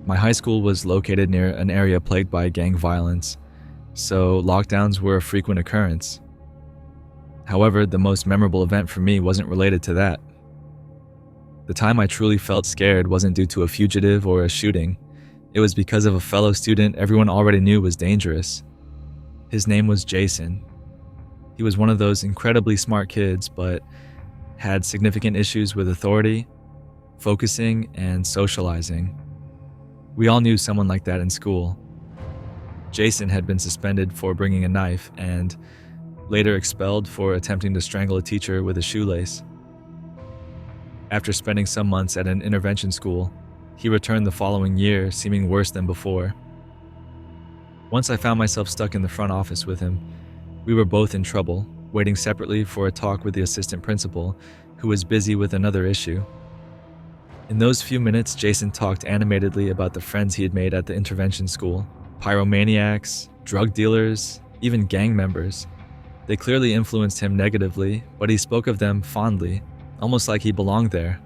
My high school was located near an area plagued by gang violence, so lockdowns were a frequent occurrence. However, the most memorable event for me wasn't related to that. The time I truly felt scared wasn't due to a fugitive or a shooting. It was because of a fellow student everyone already knew was dangerous. His name was Jason. He was one of those incredibly smart kids, but had significant issues with authority, focusing, and socializing. We all knew someone like that in school. Jason had been suspended for bringing a knife and later expelled for attempting to strangle a teacher with a shoelace. After spending some months at an intervention school, he returned the following year, seeming worse than before. Once I found myself stuck in the front office with him. We were both in trouble, waiting separately for a talk with the assistant principal, who was busy with another issue. In those few minutes, Jason talked animatedly about the friends he had made at the intervention school, pyromaniacs, drug dealers, even gang members. They clearly influenced him negatively, but he spoke of them fondly, almost like he belonged there.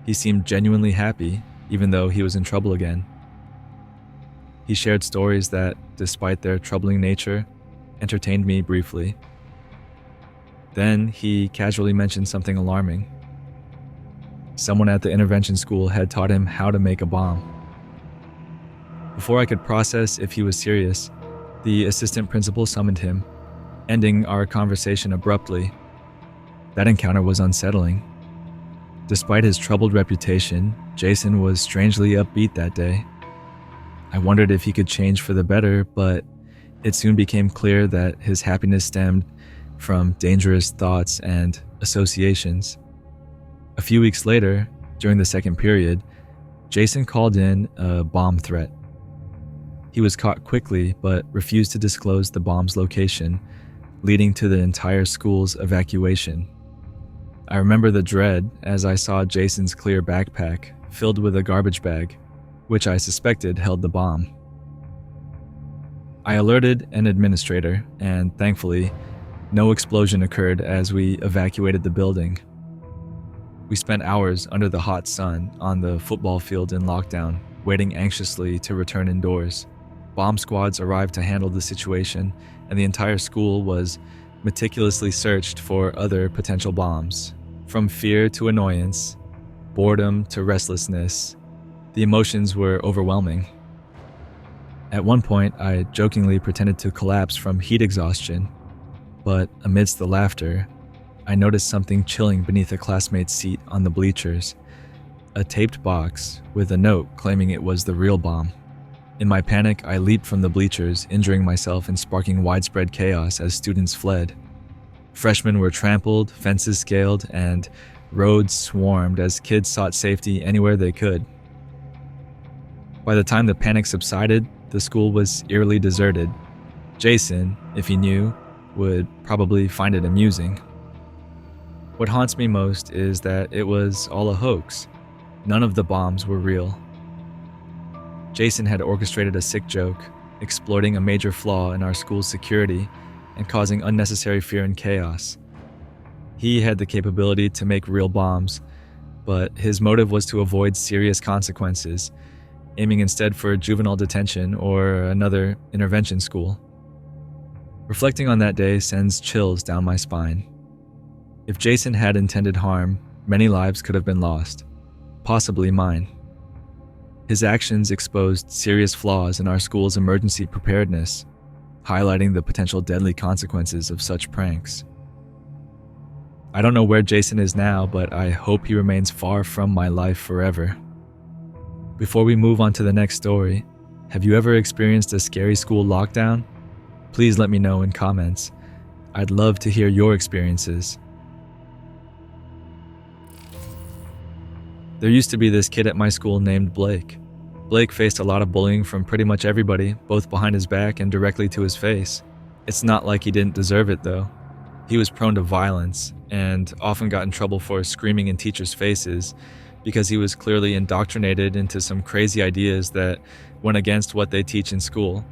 He seemed genuinely happy, even though he was in trouble again. He shared stories that, despite their troubling nature, entertained me briefly. Then he casually mentioned something alarming. Someone at the intervention school had taught him how to make a bomb. Before I could process if he was serious, the assistant principal summoned him, ending our conversation abruptly. That encounter was unsettling. Despite his troubled reputation, Jason was strangely upbeat that day. I wondered if he could change for the better, but it soon became clear that his happiness stemmed from dangerous thoughts and associations. A few weeks later, during the second period, Jason called in a bomb threat. He was caught quickly, but refused to disclose the bomb's location, leading to the entire school's evacuation. I remember the dread as I saw Jason's clear backpack filled with a garbage bag, which I suspected held the bomb. I alerted an administrator, and thankfully, no explosion occurred as we evacuated the building. We spent hours under the hot sun on the football field in lockdown, waiting anxiously to return indoors. Bomb squads arrived to handle the situation, and the entire school was meticulously searched for other potential bombs. From fear to annoyance, boredom to restlessness, the emotions were overwhelming. At one point, I jokingly pretended to collapse from heat exhaustion, but amidst the laughter, I noticed something chilling beneath a classmate's seat on the bleachers, a taped box with a note claiming it was the real bomb. In my panic, I leaped from the bleachers, injuring myself and sparking widespread chaos as students fled. Freshmen were trampled, fences scaled, and roads swarmed as kids sought safety anywhere they could. By the time the panic subsided, the school was eerily deserted. Jason, if he knew, would probably find it amusing. What haunts me most is that it was all a hoax. None of the bombs were real. Jason had orchestrated a sick joke, exploiting a major flaw in our school's security and causing unnecessary fear and chaos. He had the capability to make real bombs, but his motive was to avoid serious consequences, aiming instead for juvenile detention or another intervention school. Reflecting on that day sends chills down my spine. If Jason had intended harm, many lives could have been lost, possibly mine. His actions exposed serious flaws in our school's emergency preparedness, highlighting the potential deadly consequences of such pranks. I don't know where Jason is now, but I hope he remains far from my life forever. Before we move on to the next story, have you ever experienced a scary school lockdown? Please let me know in comments. I'd love to hear your experiences. There used to be this kid at my school named Blake. Blake faced a lot of bullying from pretty much everybody, both behind his back and directly to his face. It's not like he didn't deserve it though. He was prone to violence and often got in trouble for screaming in teachers' faces because he was clearly indoctrinated into some crazy ideas that went against what they teach in school.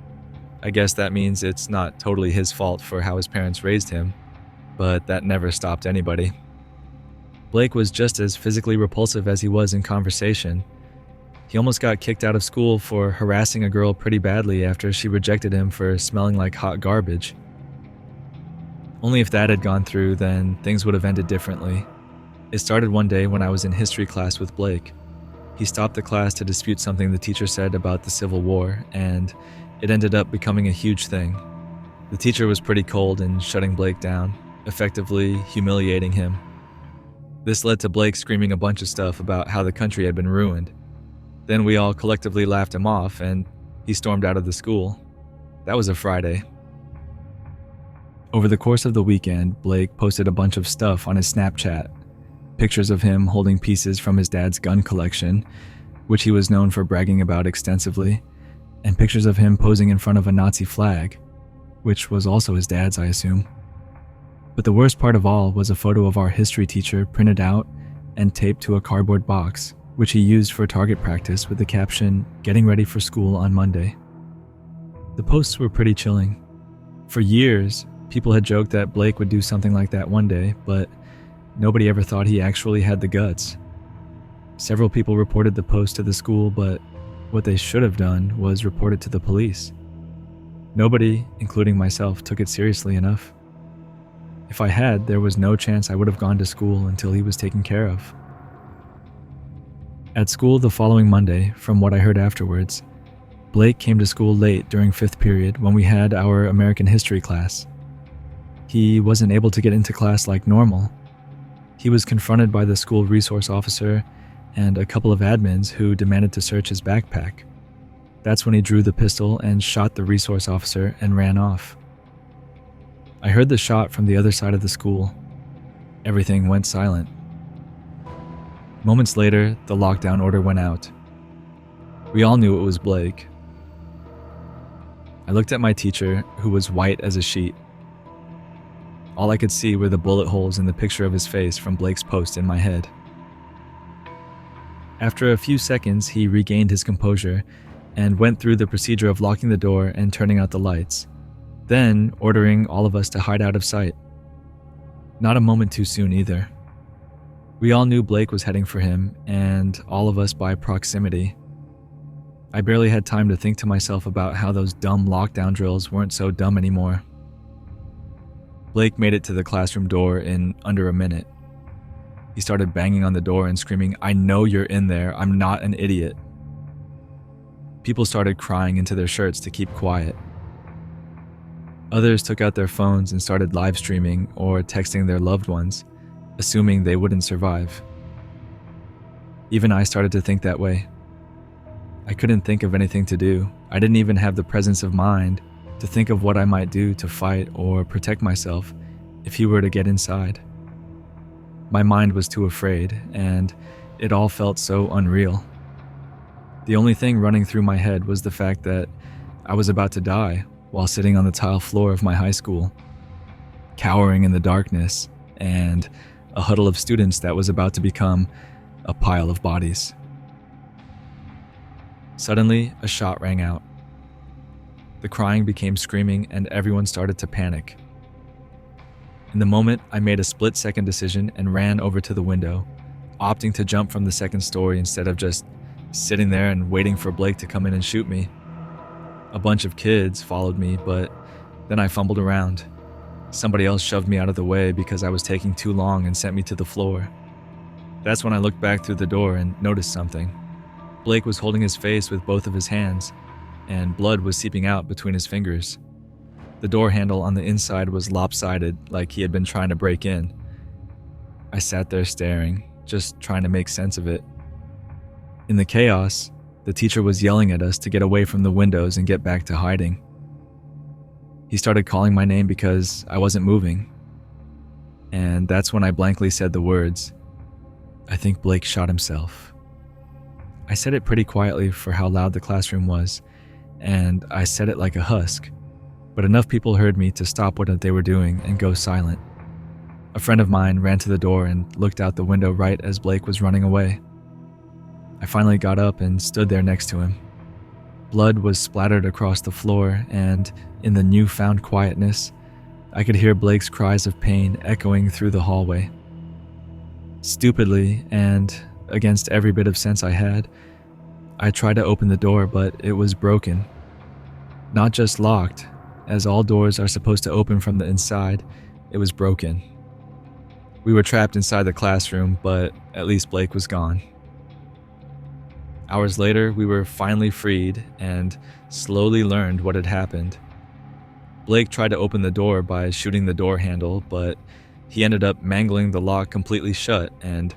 I guess that means it's not totally his fault for how his parents raised him, but that never stopped anybody. Blake was just as physically repulsive as he was in conversation. He almost got kicked out of school for harassing a girl pretty badly after she rejected him for smelling like hot garbage. Only if that had gone through, then things would have ended differently. It started one day when I was in history class with Blake. He stopped the class to dispute something the teacher said about the Civil War, and it ended up becoming a huge thing. The teacher was pretty cold in shutting Blake down, effectively humiliating him. This led to Blake screaming a bunch of stuff about how the country had been ruined. Then we all collectively laughed him off, and he stormed out of the school. That was a Friday. Over the course of the weekend, Blake posted a bunch of stuff on his Snapchat. Pictures of him holding pieces from his dad's gun collection, which he was known for bragging about extensively, and pictures of him posing in front of a Nazi flag, which was also his dad's, I assume. But the worst part of all was a photo of our history teacher printed out and taped to a cardboard box, which he used for target practice with the caption, "Getting ready for school on Monday." The posts were pretty chilling. For years, people had joked that Blake would do something like that one day, but nobody ever thought he actually had the guts. Several people reported the post to the school, but what they should have done was report it to the police. Nobody, including myself, took it seriously enough. If I had, there was no chance I would have gone to school until he was taken care of. At school the following Monday, from what I heard afterwards, Blake came to school late during 5th period when we had our American history class. He wasn't able to get into class like normal. He was confronted by the school resource officer and a couple of admins who demanded to search his backpack. That's when he drew the pistol and shot the resource officer and ran off. I heard the shot from the other side of the school. Everything went silent. Moments later, the lockdown order went out. We all knew it was Blake. I looked at my teacher, who was white as a sheet. All I could see were the bullet holes in the picture of his face from Blake's post in my head. After a few seconds, he regained his composure and went through the procedure of locking the door and turning out the lights, then ordering all of us to hide out of sight. Not a moment too soon either. We all knew Blake was heading for him, and all of us by proximity. I barely had time to think to myself about how those dumb lockdown drills weren't so dumb anymore. Blake made it to the classroom door in under a minute. He started banging on the door and screaming, "I know you're in there, I'm not an idiot." People started crying into their shirts to keep quiet. Others took out their phones and started live streaming or texting their loved ones, assuming they wouldn't survive. Even I started to think that way. I couldn't think of anything to do. I didn't even have the presence of mind to think of what I might do to fight or protect myself if he were to get inside. My mind was too afraid, and it all felt so unreal. The only thing running through my head was the fact that I was about to die while sitting on the tile floor of my high school, cowering in the darkness, and a huddle of students that was about to become a pile of bodies. Suddenly, a shot rang out. The crying became screaming, and everyone started to panic. In the moment, I made a split-second decision and ran over to the window, opting to jump from the second story instead of just sitting there and waiting for Blake to come in and shoot me. A bunch of kids followed me, but then I fumbled around. Somebody else shoved me out of the way because I was taking too long and sent me to the floor. That's when I looked back through the door and noticed something. Blake was holding his face with both of his hands, and blood was seeping out between his fingers. The door handle on the inside was lopsided, like he had been trying to break in. I sat there staring, just trying to make sense of it. In the chaos, the teacher was yelling at us to get away from the windows and get back to hiding. He started calling my name because I wasn't moving. And that's when I blankly said the words, "I think Blake shot himself." I said it pretty quietly for how loud the classroom was, and I said it like a husk, but enough people heard me to stop what they were doing and go silent. A friend of mine ran to the door and looked out the window right as Blake was running away. I finally got up and stood there next to him. Blood was splattered across the floor, and in the newfound quietness, I could hear Blake's cries of pain echoing through the hallway. Stupidly, and against every bit of sense I had, I tried to open the door, but it was broken. Not just locked, as all doors are supposed to open from the inside, it was broken. We were trapped inside the classroom, but at least Blake was gone. Hours later, we were finally freed and slowly learned what had happened. Blake tried to open the door by shooting the door handle, but he ended up mangling the lock completely shut and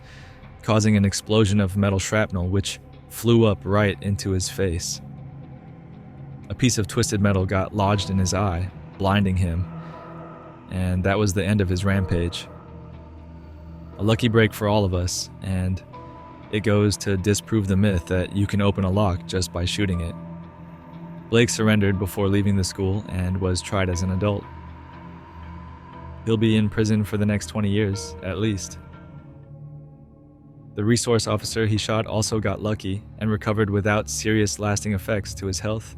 causing an explosion of metal shrapnel which flew up right into his face. A piece of twisted metal got lodged in his eye, blinding him, and that was the end of his rampage. A lucky break for all of us, and it goes to disprove the myth that you can open a lock just by shooting it. Blake surrendered before leaving the school and was tried as an adult. He'll be in prison for the next 20 years, at least. The resource officer he shot also got lucky and recovered without serious lasting effects to his health.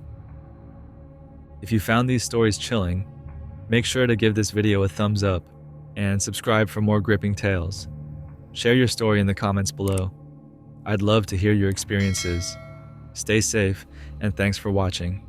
If you found these stories chilling, make sure to give this video a thumbs up and subscribe for more gripping tales. Share your story in the comments below. I'd love to hear your experiences. Stay safe, and thanks for watching.